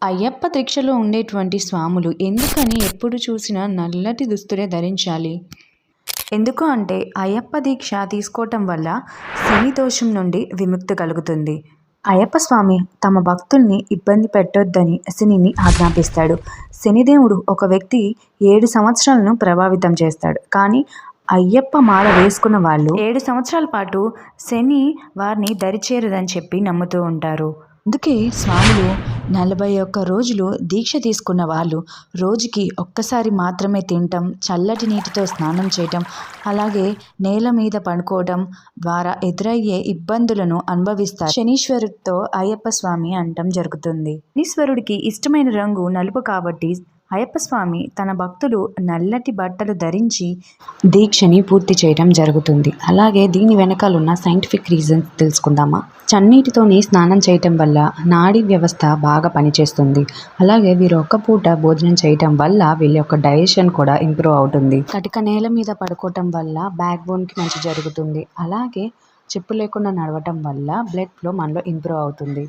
అయ్యప్ప దీక్షలో ఉండేటువంటి స్వాములు ఎందుకని ఎప్పుడు చూసినా నల్లటి దుస్తులే ధరించాలి? ఎందుకు అంటే అయ్యప్ప దీక్ష తీసుకోవటం వల్ల శని దోషం నుండి విముక్తి కలుగుతుంది. అయ్యప్ప స్వామి తమ భక్తుల్ని ఇబ్బంది పెట్టొద్దని శనిని ఆజ్ఞాపిస్తాడు. శనిదేవుడు ఒక వ్యక్తి 7 సంవత్సరాలను ప్రభావితం చేస్తాడు. కానీ అయ్యప్ప మాల వేసుకున్న వాళ్ళు 7 సంవత్సరాల పాటు శని వారిని దరిచేరదని చెప్పి నమ్ముతూ ఉంటారు. అందుకే స్వాములు 41 రోజులు దీక్ష తీసుకున్న వాళ్ళు రోజుకి ఒక్కసారి మాత్రమే తినటం, చల్లటి నీటితో స్నానం చేయటం, అలాగే నేల మీద పడుకోవడం ద్వారా ఎదురయ్యే ఇబ్బందులను అనుభవిస్తారు. శనీశ్వరుడితో అయ్యప్ప స్వామి అంటం జరుగుతుంది. శనీశ్వరుడికి ఇష్టమైన రంగు నలుపు కాబట్టి అయ్యప్ప స్వామి తన భక్తులు నల్లటి బట్టలు ధరించి దీక్షని పూర్తి చేయడం జరుగుతుంది. అలాగే దీని వెనకాలన్న సైంటిఫిక్ రీజన్స్ తెలుసుకుందామా? చన్నీటితోని స్నానం చేయటం వల్ల నాడీ వ్యవస్థ బాగా పనిచేస్తుంది. అలాగే వీరు ఒక్క పూట భోజనం చేయటం వల్ల వీళ్ళ యొక్క డైజెషన్ కూడా ఇంప్రూవ్ అవుతుంది. కటిక నేల మీద పడుకోవటం వల్ల బ్యాక్ బోన్కి మంచి జరుగుతుంది. అలాగే చెప్పు లేకుండా నడవటం వల్ల బ్లడ్ ఫ్లో మనలో ఇంప్రూవ్ అవుతుంది.